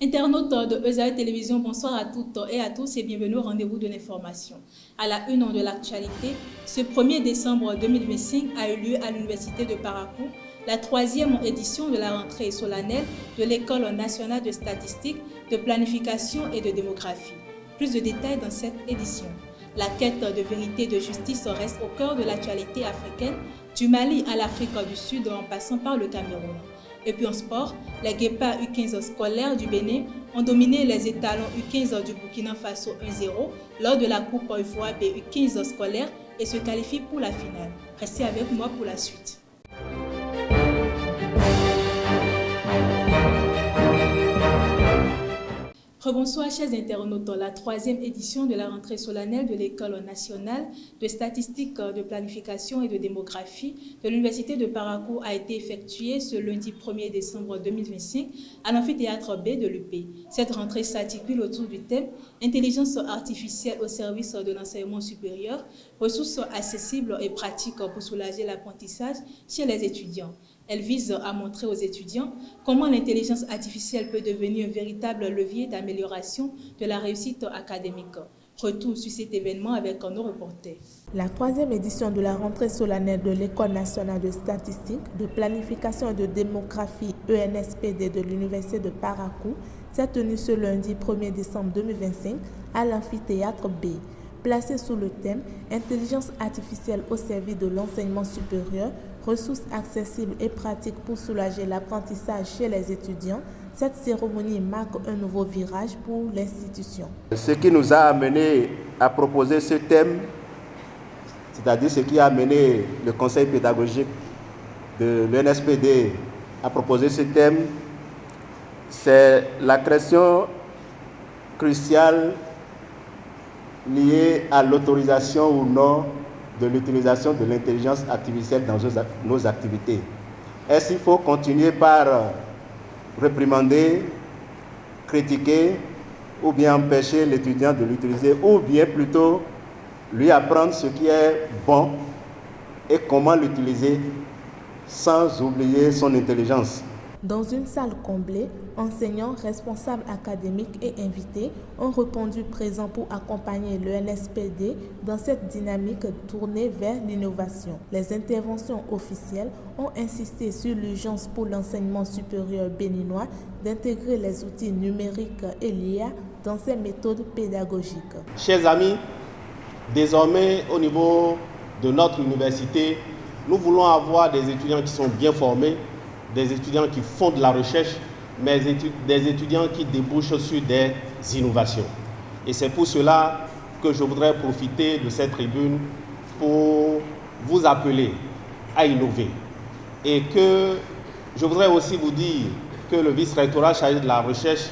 Internautes de ESAE Télévision, bonsoir à toutes et à tous et bienvenue au rendez-vous de l'information. À la une de l'actualité, ce 1er décembre 2025 a eu lieu à l'Université de Parakou la 3e édition de la rentrée solennelle de l'École nationale de statistique, de planification et de démographie. Plus de détails dans cette édition. La quête de vérité et de justice reste au cœur de l'actualité africaine, du Mali à l'Afrique du Sud en passant par le Cameroun. Et puis en sport, les Guépards U15 scolaires du Bénin ont dominé les étalons U15 du Burkina Faso 1-0 lors de la Coupe UFOAB U15 scolaire et se qualifient pour la finale. Restez avec moi pour la suite. Rebonsoir chers internautes, la 3e édition de la rentrée solennelle de l'École nationale de statistique, de planification et de démographie de l'Université de Parakou a été effectuée ce lundi 1er décembre 2025 à l'amphithéâtre B de l'UP. Cette rentrée s'articule autour du thème « Intelligence artificielle au service de l'enseignement supérieur, ressources accessibles et pratiques pour soulager l'apprentissage chez les étudiants ». Elle vise à montrer aux étudiants comment l'intelligence artificielle peut devenir un véritable levier d'amélioration de la réussite académique. Retour sur cet événement avec nos reporters. La 3e édition de la rentrée solennelle de l'École nationale de statistique, de planification et de démographie ENSPD de l'Université de Parakou s'est tenue ce lundi 1er décembre 2025 à l'amphithéâtre B. Placée sous le thème « Intelligence artificielle au service de l'enseignement supérieur, ressources accessibles et pratiques pour soulager l'apprentissage chez les étudiants », cette cérémonie marque un nouveau virage pour l'institution. Ce qui nous a amené à proposer ce thème, c'est-à-dire ce qui a amené le conseil pédagogique de l'UNSPD à proposer ce thème, c'est la question cruciale liée à l'autorisation ou non de l'utilisation de l'intelligence artificielle dans nos activités. Est-ce qu'il faut continuer par réprimander, critiquer ou bien empêcher l'étudiant de l'utiliser ou bien plutôt lui apprendre ce qui est bon et comment l'utiliser sans oublier son intelligence? Dans une salle comblée, enseignants, responsables académiques et invités ont répondu présents pour accompagner le NSPD dans cette dynamique tournée vers l'innovation. Les interventions officielles ont insisté sur l'urgence pour l'enseignement supérieur béninois d'intégrer les outils numériques et l'IA dans ses méthodes pédagogiques. Chers amis, désormais au niveau de notre université, nous voulons avoir des étudiants qui sont bien formés, des étudiants qui font de la recherche, mais des étudiants qui débouchent sur des innovations. Et c'est pour cela que je voudrais profiter de cette tribune pour vous appeler à innover. Et que je voudrais aussi vous dire que le vice-rectorat chargé de la recherche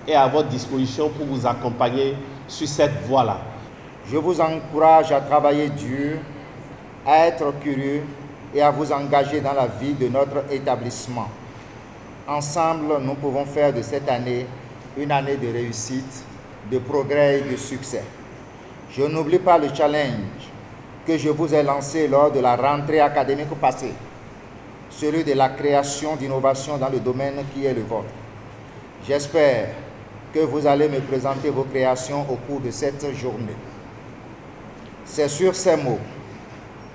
est à votre disposition pour vous accompagner sur cette voie-là. Je vous encourage à travailler dur, à être curieux et à vous engager dans la vie de notre établissement. Ensemble, nous pouvons faire de cette année une année de réussite, de progrès et de succès. Je n'oublie pas le challenge que je vous ai lancé lors de la rentrée académique passée, celui de la création d'innovations dans le domaine qui est le vôtre. J'espère que vous allez me présenter vos créations au cours de cette journée. C'est sur ces mots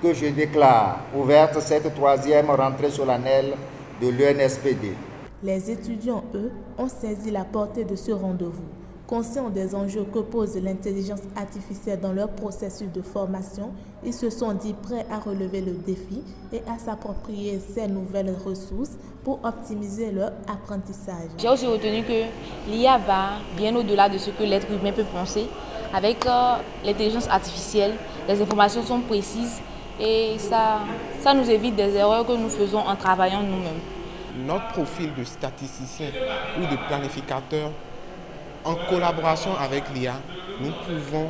que je déclare ouverte cette 3e rentrée solennelle de l'UNSPD. Les étudiants, eux, ont saisi la portée de ce rendez-vous. Conscients des enjeux que pose l'intelligence artificielle dans leur processus de formation, ils se sont dit prêts à relever le défi et à s'approprier ces nouvelles ressources pour optimiser leur apprentissage. J'ai aussi retenu que l'IA va bien au-delà de ce que l'être humain peut penser. Avec l'intelligence artificielle, les informations sont précises et ça nous évite des erreurs que nous faisons en travaillant nous-mêmes. Notre profil de statisticien ou de planificateur, en collaboration avec l'IA, nous pouvons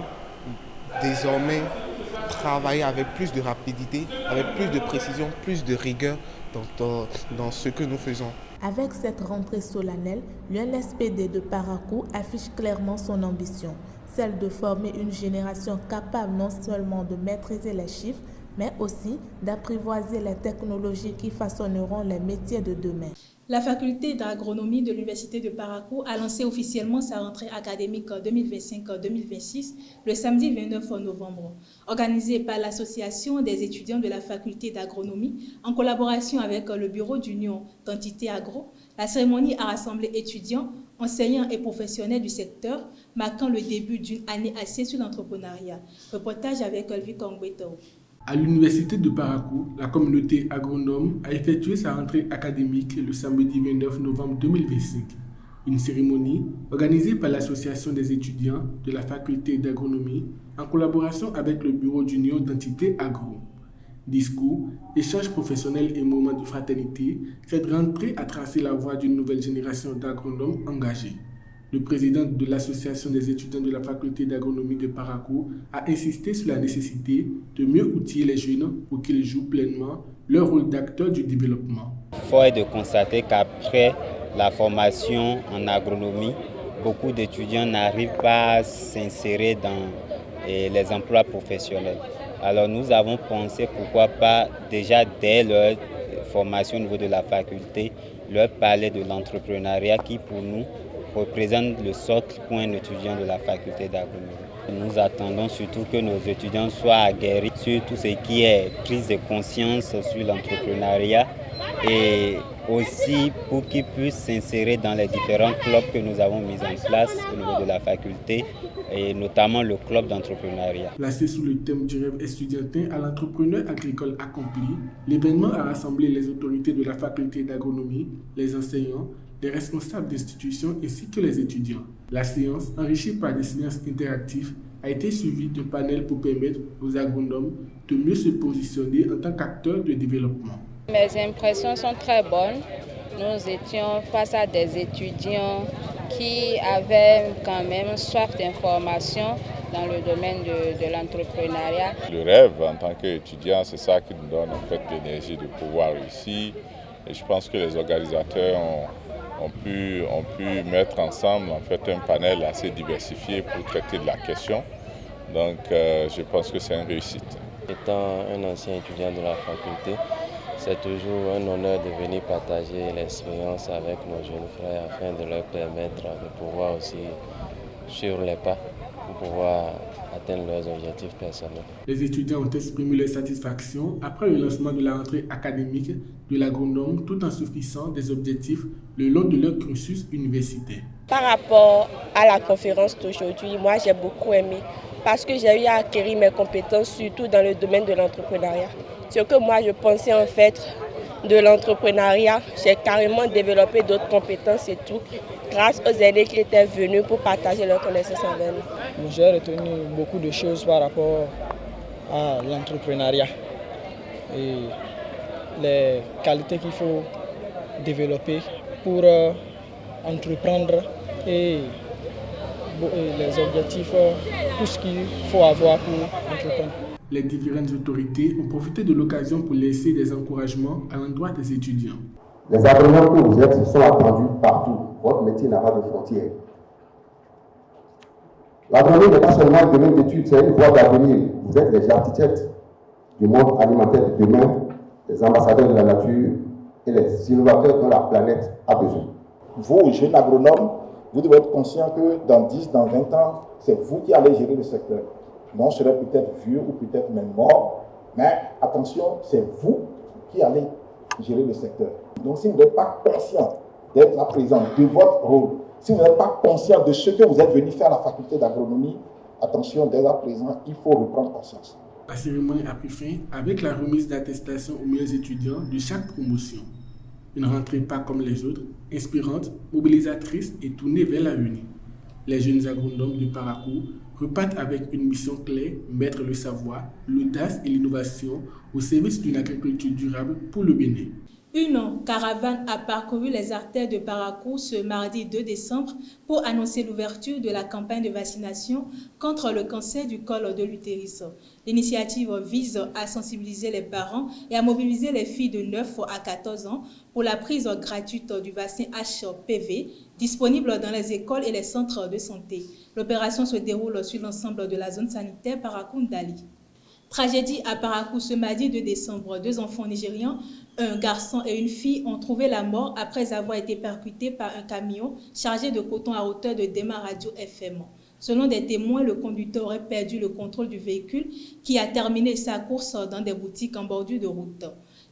désormais travailler avec plus de rapidité, avec plus de précision, plus de rigueur dans ce que nous faisons. Avec cette rentrée solennelle, l'UNSPD de Parakou affiche clairement son ambition, celle de former une génération capable non seulement de maîtriser les chiffres, mais aussi d'apprivoiser les technologies qui façonneront les métiers de demain. La faculté d'agronomie de l'Université de Parakou a lancé officiellement sa rentrée académique 2025-2026 le samedi 29 novembre. Organisée par l'Association des étudiants de la faculté d'agronomie en collaboration avec le bureau d'union d'entités agro, la cérémonie a rassemblé étudiants, enseignants et professionnels du secteur, marquant le début d'une année axée sur l'entrepreneuriat. Reportage avec Elvi Kongweto. À l'Université de Parakou, la communauté agronome a effectué sa rentrée académique le samedi 29 novembre 2025. Une cérémonie organisée par l'Association des étudiants de la faculté d'agronomie en collaboration avec le bureau d'union d'entités agro. Discours, échanges professionnels et moments de fraternité, cette rentrée a tracé la voie d'une nouvelle génération d'agronomes engagés. Le président de l'Association des étudiants de la faculté d'agronomie de Parakou a insisté sur la nécessité de mieux outiller les jeunes pour qu'ils jouent pleinement leur rôle d'acteur du développement. Force est de constater qu'après la formation en agronomie, beaucoup d'étudiants n'arrivent pas à s'insérer dans les emplois professionnels. Alors nous avons pensé pourquoi pas déjà dès leur formation au niveau de la faculté, leur parler de l'entrepreneuriat qui pour nous représente le socle pour un étudiant de la faculté d'agronomie. Nous attendons surtout que nos étudiants soient aguerris sur tout ce qui est prise de conscience sur l'entrepreneuriat et aussi pour qu'ils puissent s'insérer dans les différents clubs que nous avons mis en place au niveau de la faculté et notamment le club d'entrepreneuriat. Placé sous le thème du rêve estudiantin à l'entrepreneur agricole accompli, l'événement a rassemblé les autorités de la faculté d'agronomie, les enseignants, les responsables d'institutions ainsi que les étudiants. La séance, enrichie par des séances interactives, a été suivie d'un panel pour permettre aux agronomes de mieux se positionner en tant qu'acteurs de développement. Mes impressions sont très bonnes. Nous étions face à des étudiants qui avaient quand même soif d'information dans le domaine de l'entrepreneuriat. Le rêve en tant qu'étudiant, c'est ça qui nous donne en fait l'énergie de pouvoir réussir. Et je pense que les organisateurs ont pu mettre ensemble en fait un panel assez diversifié pour traiter de la question. Donc je pense que c'est une réussite. Étant un ancien étudiant de la faculté, c'est toujours un honneur de venir partager l'expérience avec nos jeunes frères afin de leur permettre de pouvoir aussi suivre les pas pour pouvoir atteindre leurs objectifs personnels. Les étudiants ont exprimé leur satisfaction après le lancement de la rentrée académique de l'agronome tout en se fixant des objectifs le long de leur cursus universitaire. Par rapport à la conférence d'aujourd'hui, moi j'ai beaucoup aimé parce que j'ai eu à acquérir mes compétences surtout dans le domaine de l'entrepreneuriat. Ce que moi je pensais en fait de l'entrepreneuriat, j'ai carrément développé d'autres compétences et tout grâce aux aînés qui étaient venus pour partager leurs connaissances avec nous. J'ai retenu beaucoup de choses par rapport à l'entrepreneuriat et les qualités qu'il faut développer pour entreprendre et les objectifs, tout ce qu'il faut avoir pour entreprendre. Les différentes autorités ont profité de l'occasion pour laisser des encouragements à l'endroit des étudiants. Les agronomes que vous êtes, ils sont attendus partout. Votre métier n'a pas de frontières. L'agronomie n'est pas seulement un domaine d'études, c'est une voie d'avenir. Vous êtes les architectes du monde alimentaire de demain, les ambassadeurs de la nature et les innovateurs dont la planète a besoin. Vous, jeunes agronomes, vous devez être conscient que dans 10, dans 20 ans, c'est vous qui allez gérer le secteur. Non, je serai peut-être vieux ou peut-être même mort, mais attention, c'est vous qui allez gérer le secteur. Donc si vous n'êtes pas conscient d'être à présent de votre rôle, si vous n'êtes pas conscient de ce que vous êtes venu faire à la faculté d'agronomie, attention, dès à présent, il faut reprendre conscience. La cérémonie a pris fin avec la remise d'attestation aux meilleurs étudiants de chaque promotion. Une rentrée pas comme les autres, inspirante, mobilisatrice et tournée vers l'avenir. Les jeunes agronomes de Parakou repartent avec une mission claire, mettre le savoir, l'audace et l'innovation au service d'une agriculture durable pour le Bénin. Une caravane a parcouru les artères de Parakou ce mardi 2 décembre pour annoncer l'ouverture de la campagne de vaccination contre le cancer du col de l'utérus. L'initiative vise à sensibiliser les parents et à mobiliser les filles de 9 à 14 ans pour la prise gratuite du vaccin HPV disponible dans les écoles et les centres de santé. L'opération se déroule sur l'ensemble de la zone sanitaire Parakou-Ndali. Tragédie à Parakou ce mardi 2 décembre. 2 enfants nigérians, un garçon et une fille, ont trouvé la mort après avoir été percutés par un camion chargé de coton à hauteur de Dema Radio FM. Selon des témoins, le conducteur aurait perdu le contrôle du véhicule qui a terminé sa course dans des boutiques en bordure de route.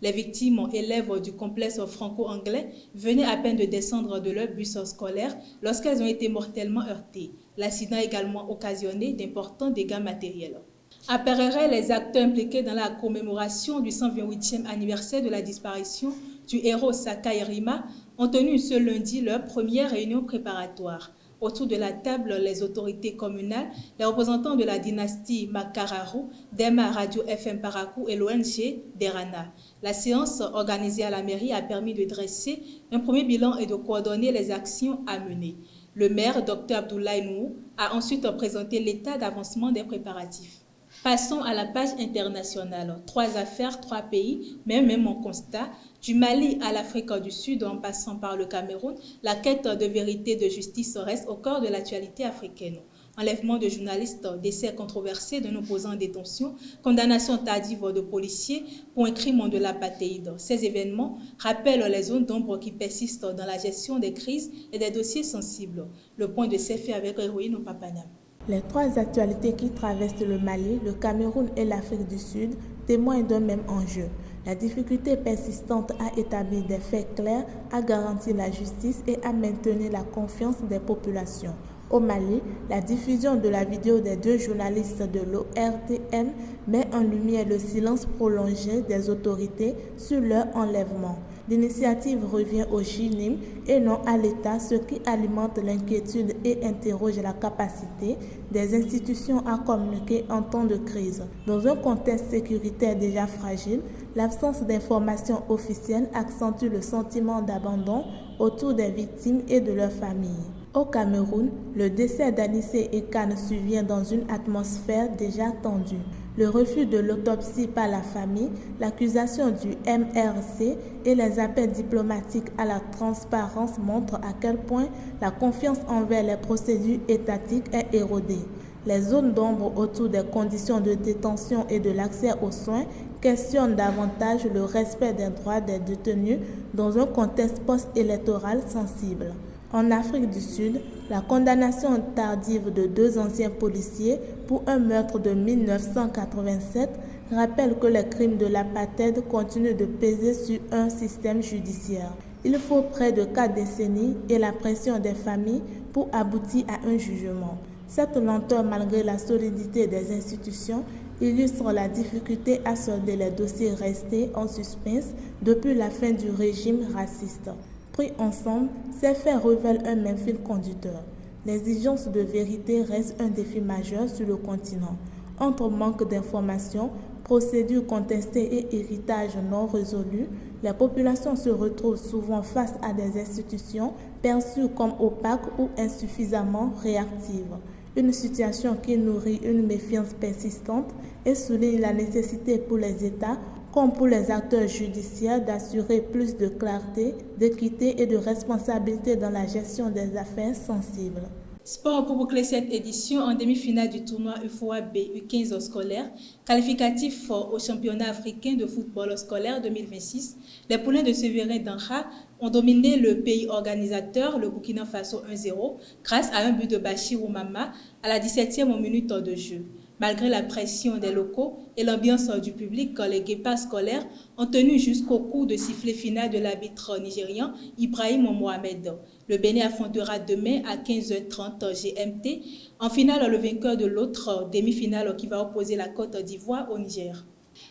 Les victimes, élèves du complexe franco-anglais, venaient à peine de descendre de leur bus scolaire lorsqu'elles ont été mortellement heurtées. L'accident a également occasionné d'importants dégâts matériels. À Pereret, les acteurs impliqués dans la commémoration du 128e anniversaire de la disparition du héros Sakai Rima ont tenu ce lundi leur première réunion préparatoire. Autour de la table, les autorités communales, les représentants de la dynastie Makararu, Dema Radio FM Parakou et l'ONG Derana. La séance organisée à la mairie a permis de dresser un premier bilan et de coordonner les actions à mener. Le maire, Dr Abdoulaye Nou, a ensuite présenté l'état d'avancement des préparatifs. Passons à la page internationale. 3 affaires, 3 pays, même en constat. Du Mali à l'Afrique du Sud, en passant par le Cameroun, la quête de vérité et de justice reste au cœur de l'actualité africaine. Enlèvement de journalistes, décès controversé d'un opposant en détention, condamnation tardive de policiers pour un crime de l'apartheid. Ces événements rappellent les zones d'ombre qui persistent dans la gestion des crises et des dossiers sensibles. Le point de ces faits avec Héroïne au Papana. Les 3 actualités qui traversent le Mali, le Cameroun et l'Afrique du Sud témoignent d'un même enjeu. La difficulté persistante à établir des faits clairs, à garantir la justice et à maintenir la confiance des populations. Au Mali, la diffusion de la vidéo des 2 journalistes de l'ORTN met en lumière le silence prolongé des autorités sur leur enlèvement. L'initiative revient au JNIM et non à l'État, ce qui alimente l'inquiétude et interroge la capacité des institutions à communiquer en temps de crise. Dans un contexte sécuritaire déjà fragile, l'absence d'informations officielles accentue le sentiment d'abandon autour des victimes et de leurs familles. Au Cameroun, le décès d'Anissé Ekane survient dans une atmosphère déjà tendue. Le refus de l'autopsie par la famille, l'accusation du MRC et les appels diplomatiques à la transparence montrent à quel point la confiance envers les procédures étatiques est érodée. Les zones d'ombre autour des conditions de détention et de l'accès aux soins questionnent davantage le respect des droits des détenus dans un contexte post-électoral sensible. En Afrique du Sud, la condamnation tardive de 2 anciens policiers pour un meurtre de 1987 rappelle que les crimes de l'apartheid continuent de peser sur un système judiciaire. Il faut près de 4 décennies et la pression des familles pour aboutir à un jugement. Cette lenteur, malgré la solidité des institutions, illustre la difficulté à solder les dossiers restés en suspens depuis la fin du régime raciste. Pris ensemble, ces faits révèlent un même fil conducteur. L'exigence de vérité reste un défi majeur sur le continent. Entre manque d'informations, procédures contestées et héritages non résolus, les populations se retrouvent souvent face à des institutions perçues comme opaques ou insuffisamment réactives. Une situation qui nourrit une méfiance persistante et souligne la nécessité pour les États comme pour les acteurs judiciaires d'assurer plus de clarté, d'équité et de responsabilité dans la gestion des affaires sensibles. Sport pour boucler cette édition en demi-finale du tournoi UFOA B U15 scolaire, qualificatif au championnat africain de football scolaire 2026. Les poulains de Sévérin d'Anha ont dominé le pays organisateur, le Burkina Faso 1-0, grâce à un but de Bachir Oumama à la 17e minute de jeu. Malgré la pression des locaux et l'ambiance du public, les guépards scolaires ont tenu jusqu'au coup de sifflet final de l'arbitre nigérian Ibrahim Mohamed. Le Bénin affrontera demain à 15h30 GMT. En finale, le vainqueur de l'autre demi-finale qui va opposer la Côte d'Ivoire au Niger.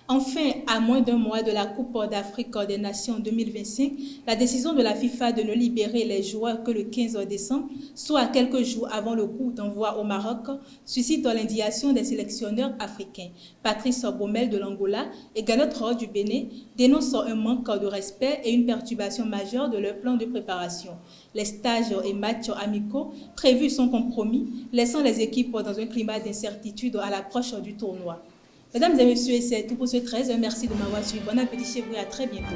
Enfin, à moins d'1 mois de la Coupe d'Afrique des Nations 2025, la décision de la FIFA de ne libérer les joueurs que le 15 décembre, soit quelques jours avant le coup d'envoi au Maroc, suscite l'indignation des sélectionneurs africains. Patrice Baumel de l'Angola et Galot Roy du Bénin dénoncent un manque de respect et une perturbation majeure de leur plan de préparation. Les stages et matchs amicaux prévus sont compromis, laissant les équipes dans un climat d'incertitude à l'approche du tournoi. Mesdames et messieurs, c'est tout pour ce 13. Merci de m'avoir suivi. Bon appétit chez vous et à très bientôt.